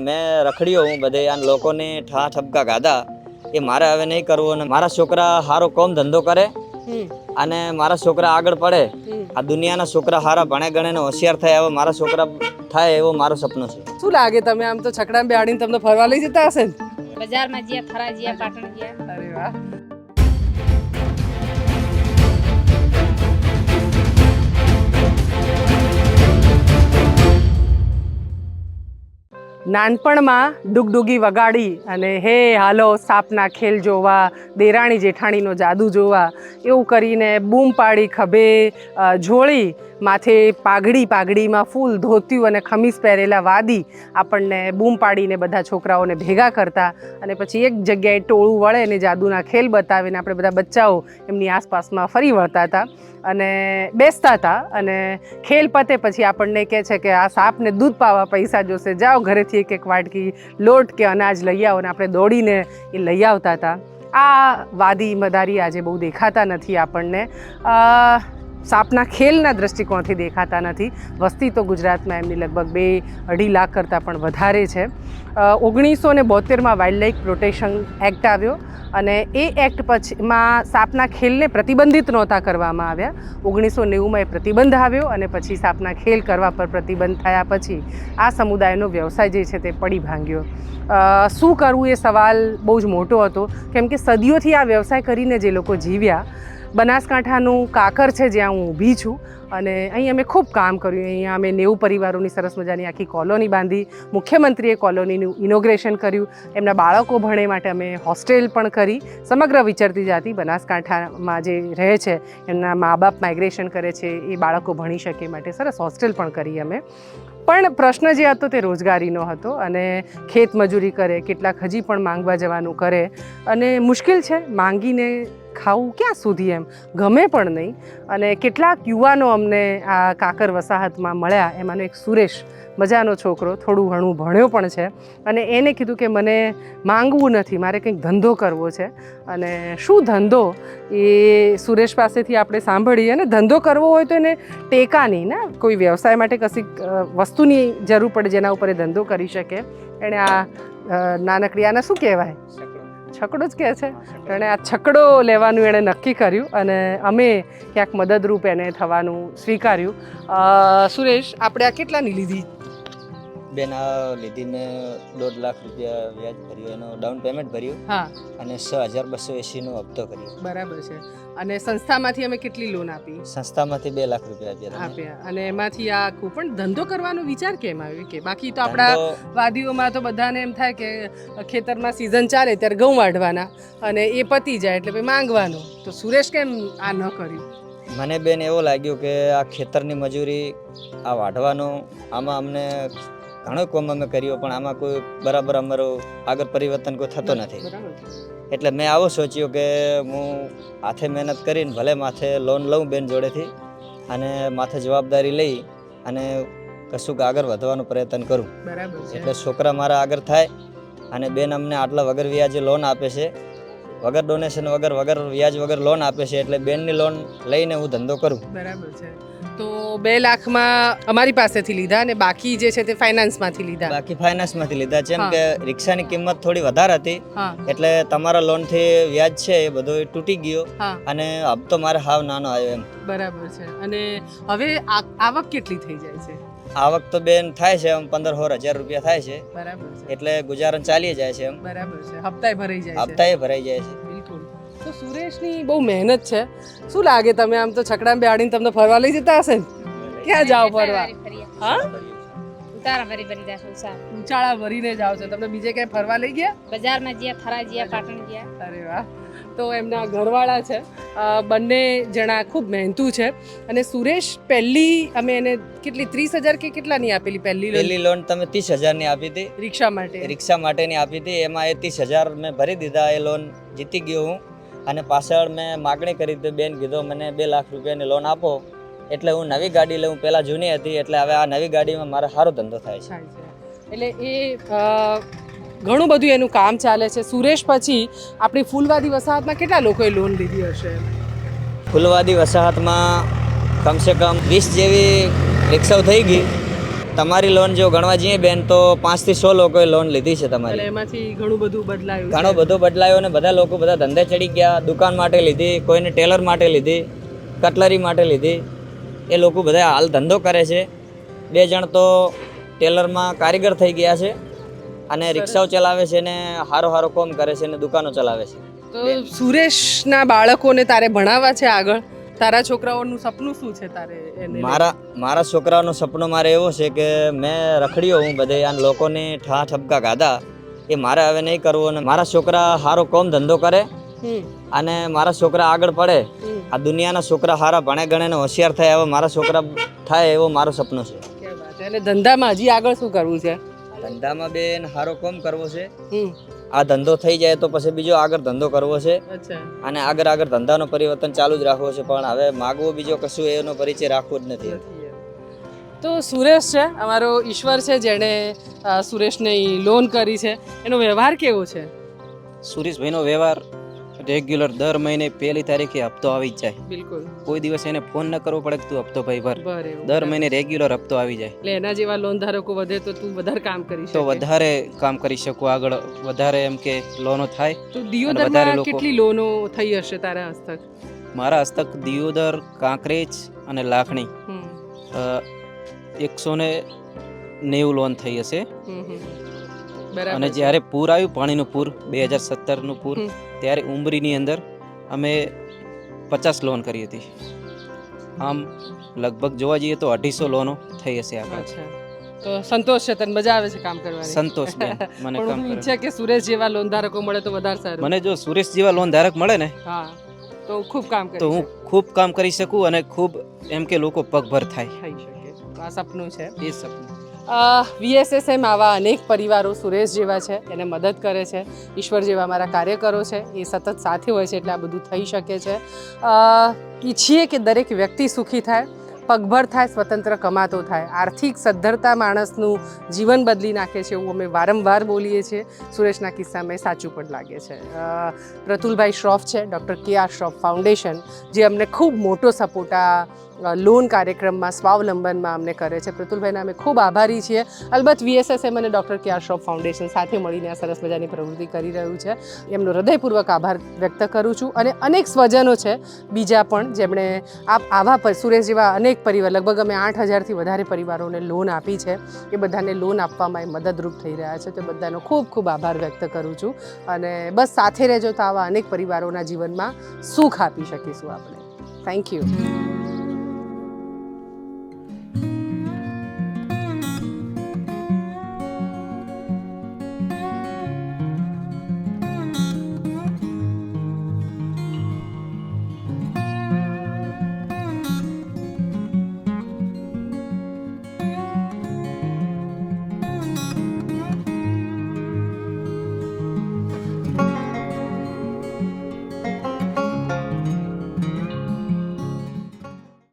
મેં રખડ્યો હું બધે આ લોકોને ઠા ઠપકા ગાધા એ મારે હવે નહીં કરવું અને મારા છોકરા સારો કોમ ધંધો કરે અને મારા છોકરા આગળ પડે આ દુનિયાના છોકરા સારા ભણે ગણે ને હોશિયાર થાય એવો મારા છોકરા થાય એવો મારો સપનો છે। શું લાગે તમે આમ તો છકડામાં બેહાડીને તમને ફરવા લઈ જતા હશે ને? બજારમાં ગયા, થરા ગયા, પાટણ ગયા। અરે વાહ। નાનપણમાં ડુગડુગી વગાડી અને હે હાલો સાપના ખેલ જોવા, દેરાણી જેઠાણીનો જાદુ જોવા એવું કરીને બૂમ પાડી ખભે ઝોળી માથે પાઘડીમાં ફૂલ ધોતિયું અને ખમીસ પહેરેલા વાદી આપણને બૂમ પાડીને બધા છોકરાઓને ભેગા કરતા અને પછી એક જગ્યાએ ટોળું વળે ને જાદુના ખેલ બતાવીને આપણે બધા બચ્ચાઓ એમની આસપાસમાં ફરી વળતા હતા અને બેસતા હતા અને ખેલ પતે પછી આપણને કહે છે કે આ સાપને દૂધ પાવા પૈસા જોશે, જાઓ ઘરેથી એક વાટકી લોટ કે અનાજ લઈ આવો ને આપણે દોડીને એ લઈ આવતા હતા। આ વાદી મદારી આજે બહુ દેખાતા નથી આપણને, સાપના ખેલના દૃષ્ટિકોણથી દેખાતા નથી। વસ્તી તો ગુજરાતમાં એમની લગભગ 2-2.5 લાખ કરતાં પણ વધારે છે। 1972માં વાઇલ્ડ લાઇફ પ્રોટેક્શન એક્ટ આવ્યો અને એ એક્ટ પછીમાં સાપના ખેલને પ્રતિબંધિત નહોતા કરવામાં આવ્યા। 1990માં એ પ્રતિબંધ આવ્યો અને પછી સાપના ખેલ કરવા પર પ્રતિબંધ થયા પછી આ સમુદાયનો વ્યવસાય જે છે તે પડી ભાંગ્યો। શું કરવું એ સવાલ બહુ જ મોટો હતો કેમ કે સદીઓથી આ વ્યવસાય કરીને જે લોકો જીવ્યા, બનાસકાંઠાનું કાકર છે જ્યાં હું ઊભી છું અને અહીં અમે ખૂબ કામ કર્યું। અહીંયા અમે 90 પરિવારોની સરસ મજાની આખી કોલોની બાંધી, મુખ્યમંત્રીએ કોલોનીનું ઇનોગ્રેશન કર્યું, એમના બાળકો ભણે માટે અમે હોસ્ટેલ પણ કરી। સમગ્ર વિચરતી જાતિ બનાસકાંઠામાં જે રહે છે એમના મા બાપ માઇગ્રેશન કરે છે એ બાળકો ભણી શકે માટે સરસ હોસ્ટેલ પણ કરી અમે। પણ પ્રશ્ન જે હતો તે રોજગારીનો હતો અને ખેત મજૂરી કરે, કેટલાક હજી પણ માંગવા જવાનું કરે અને મુશ્કેલ છે માંગીને ખાવું ક્યાં સુધી, એમ ગમે પણ નહીં। અને કેટલાક યુવાનો અમને આ કાકર વસાહતમાં મળ્યા, એમાંનો એક સુરેશ મજાનો છોકરો, થોડું ઘણું ભણ્યો પણ છે અને એને કીધું કે મને માંગવું નથી, મારે કંઈક ધંધો કરવો છે। અને શું ધંધો એ સુરેશ પાસેથી આપણે સાંભળીએ ને, ધંધો કરવો હોય તો એને ટેકાની ને કોઈ વ્યવસાય માટે કશી વસ્તુની જરૂર પડે જેના ઉપર એ ધંધો કરી શકે। એણે આ નાનકડી આને શું કહેવાય, છકડો જ કહે છે, એણે આ છકડો લેવાનું એણે નક્કી કર્યું અને અમે ક્યાંક મદદરૂપ એને થવાનું સ્વીકાર્યું। સુરેશ, આપણે આ કેટલાની લીધી? બેન આ લીધી મેં 1.5 લાખ રૂપિયા વ્યાજ ભર્યું, એનો ડાઉન પેમેન્ટ ભર્યું અને 6,280 નો હપ્તો કર્યો। બરાબર છે। અને સંસ્થામાંથી અમે કેટલી લોન આપી? સંસ્થામાંથી 2 લાખ રૂપિયા આપ્યા। અને એમાંથી આ પણ ધંધો કરવાનો વિચાર કેમ આવ્યો? કે બાકી તો આપણા વાદીઓમાં તો બધાને એમ થાય કે ખેતરમાં સિઝન ચાલે ત્યારે ઘઉં વાઢવાના અને એ પતી જાય એટલે માંગવાનું, તો સુરેશ કેમ આ ન કર્યું? મને બેન એવું લાગ્યું કે આ ખેતરની મજૂરી, આ વાઢવાનું, આમાં અમને ઘણો કોમ અમે કર્યો પણ આમાં કોઈ બરાબર અમારો આગળ પરિવર્તન કોઈ થતો નથી। એટલે મેં આવું સોચ્યું કે હું હાથે મહેનત કરીને ભલે માથે લોન લઉં બેન જોડેથી અને માથે જવાબદારી લઈ અને કશુંક આગળ વધવાનો પ્રયત્ન કરું। એટલે છોકરા મારા આગળ થાય અને બેન અમને આટલા વગર વ્યાજે લોન આપે છે, વગર ડોનેશન વગર વ્યાજ વગર લોન આપે છે, એટલે બેનની લોન લઈને હું ધંધો કરું। બરાબર છે। તો 2 લાખમાં અમારી પાસેથી લીધા અને બાકી જે છે તે ફાઇનાન્સમાંથી લીધા? બાકી ફાઇનાન્સમાંથી લીધા, જેમ કે રિક્ષાની કિંમત થોડી વધારે હતી એટલે તમારા લોનથી વ્યાજ છે એ બધો તૂટી ગયો અને હપ્તો મારે હાવ નાનો આવ્યો એમ। બરાબર છે। અને હવે આવક કેટલી થઈ જાય છે? આવક તો બેન થાય છે એમ 15-16 હજાર રૂપિયા થાય છે। બરાબર છે। એટલે ગુજારણ ચાલી જાય છે એમ। બરાબર છે। હપ્તાય ભરાઈ જાય છે? હપ્તાય ભરાઈ જાય છે। બિલકુલ। તો સુરેશની બહુ મહેનત છે। શું લાગે, તમે આમ તો છકડામાં બેહાડીને તમને ફરવા લઈ જતા હશે ને? ક્યાં જાઓ ફરવા? હા, ઉચાળા ભરીને જાઓ છો। તમને બીજે ક્યાંય ફરવા લઈ ગયા? બજારમાં ગયા, થરા ગયા, પાટણ ગયા। અરે વાહ। તો એમના ઘરવાળા છે, બંને જણા ખૂબ મહેનતુ છે। અને સુરેશ પહેલી અમે એને કેટલી 30,000 કે કેટલાની આપેલી પહેલી લોન? તમે 30,000ની આપી હતી રિક્ષા માટેની આપી હતી, એમાં એ 30,000 મેં ભરી દીધા, એ લોન જીતી ગયો હું અને પાછળ મેં માગણી કરી તો બેન કીધો મને 2 લાખ રૂપિયાની લોન આપો એટલે હું નવી ગાડી લઉં। પહેલાં જૂની હતી એટલે હવે આ નવી ગાડીમાં મારે સારો ધંધો થાય છે। એટલે એ ઘણું બધું એનું કામ ચાલે છે। સુરેશ પછી આપણી ફૂલવાદી વસાહતમાં કેટલા લોકોએ લોન લીધી હશે? ફૂલવાદી વસાહતમાં કમસે કમ 20 જેવી રિક્ષાઓ થઈ ગઈ તમારી લોન જો ગણવા જઈએ બેન તો 5 થી 100 લોકોએ લોન લીધી છે એટલે તમારી. એમાંથી ઘણું બધું બદલાયું ઘણો બધો બદલાયો ને બધા લોકો બધા ધંધે ચડી ગયા. દુકાન માટે લીધી, કોઈને ટેલર માટે લીધી, કટલરી માટે લીધી. એ લોકો બધા હાલ ધંધો કરે છે. 2 જણ તો ટેલરમાં કારીગર થઈ ગયા છે અને રિક્ષાઓ ચલાવે છે ને હારો કામ કરે છે ને દુકાનો ચલાવે છે. તો સુરેશના બાળકોને તારે ભણાવવા છે આગળ? તારા છોકરાઓનું સપનું શું છે તારે એને? મારા છોકરાઓનો સપનો મારે એવો છે કે મેં રખડ્યો હું બધે અને લોકોને ઠા ઠપકા ગાધા એ મારે હવે નહીં કરવું અને મારા છોકરા સારો કોમ ધંધો કરે હમ, અને મારા છોકરા આગળ પડે. હમ. આ દુનિયાના છોકરા સારા ભણે ગણે ને હોશિયાર થાય એવો મારા છોકરા થાય એવો મારો સપનો છે. ક્યાં વાત છે. અને ધંધામાં હજી આગળ શું કરવું છે? ધંધામાં બેન સારો કોમ કરવો છે. હમ, આ ધંધો થઈ જાય તો પછી બીજો આગળ ધંધો કરવો છે અચ્છા. અને આગળ ધંધાનો પરિવર્તન ચાલુ જ રાખવો છે. પણ હવે માગવો બીજો કશું એનો પરિચય રાખવો જ નથી. તો સુરેશ છે અમારો ઈશ્વર છે જેણે સુરેશને લોન કરી છે. એનો વ્યવહાર કેવો છે? સુરેશભાઈનો વ્યવહાર રેગ્યુલર દર મહિને 1લી તારીખે હપ્તો આવી જ જાય. બિલકુલ કોઈ દિવસ એને ફોન ન કરવો પડે કે તું હપ્તો ભાઈ ભર. બરાબર. દર મહિને રેગ્યુલર હપ્તો આવી જાય એટલે એના જેવા લોન ધારકો વધે તો તું વધારે કામ કરી તો શકે. વધારે કામ કરી શકું આગળ, વધારે એમ કે લોનો થાય. તો વધારે દિયોદરમાં લોકો- કેટલી લોનો થઈ હશે તારા હસ્તક? મારા હસ્તક દિયોદર, કાંકરેજ અને લાખણી હમ, 190 લોન થઈ હશે. હમ, હમ. બરાબર અને છે. જ્યારે પૂર આવ્યું, પાણીનું પૂર 2017નું પૂર, હમ. ત્યારે ઉમરીની અંદર અમે 50 લોન કરી હતી. આમ લગભગ જોવા જઈએ તો 250 લોનો થઈ હશે આગળ. અચ્છા. તો સંતોષ છે, તને મજા આવે છે કામ કરવાની? સંતોષ બેન મને પણ કામ હું કરે. ઈચ્છે કે સુરેશ જેવા લોન ધારકો મળે તો વધારે સારું. મને જો સુરેશ જેવા લોન ધારક મળે ને હા, તો ખૂબ કામ કરી તો હું ખૂબ કામ કરી શકું અને ખૂબ એમ કે લોકો પગભર થાય. થઈ શકે. તો આ સપનું છે. એ સપનું. VSSM આવા અનેક પરિવારો સુરેશ જેવા છે એને મદદ કરે છે. ઈશ્વર જેવા અમારા કાર્યકરો છે એ સતત સાથે હોય છે એટલે આ બધું થઈ શકે છે. ઈચ્છીએ કે દરેક વ્યક્તિ સુખી થાય, પગભર થાય, સ્વતંત્ર કમાતો થાય. આર્થિક સદ્ધરતા માણસનું જીવન બદલી નાખે છે એવું અમે વારંવાર બોલીએ છીએ. સુરેશના કિસ્સામાં એ સાચું પણ લાગે છે. પ્રતુલભાઈ શ્રોફ છે, ડૉક્ટર KR શ્રોફ ફાઉન્ડેશન, જે અમને ખૂબ મોટો સપોર્ટ આ લોન કાર્યક્રમમાં સ્વાવલંબનમાં અમને કરે છે. પ્રતુલભાઈના અમે ખૂબ આભારી છીએ. અલબત્ત VSSM અને ડૉક્ટર KR શ્રોફ ફાઉન્ડેશન સાથે મળીને આ સરસ મજાની પ્રવૃત્તિ કરી રહ્યું છે. એમનો હૃદયપૂર્વક આભાર વ્યક્ત કરું છું. અને અનેક સ્વજનો છે બીજા પણ જેમણે આવા સુરેશ જેવા અનેક પરિવાર, લગભગ અમે 8000થી વધારે પરિવારોને લોન આપી છે. એ બધાને લોન આપવામાં એ મદદરૂપ થઈ રહ્યા છે. તો બધાનો ખૂબ ખૂબ આભાર વ્યક્ત કરું છું. અને બસ સાથે રહેજો તો આવા અનેક પરિવારોના જીવનમાં સુખ આપી શકીશું આપણે. Thank you.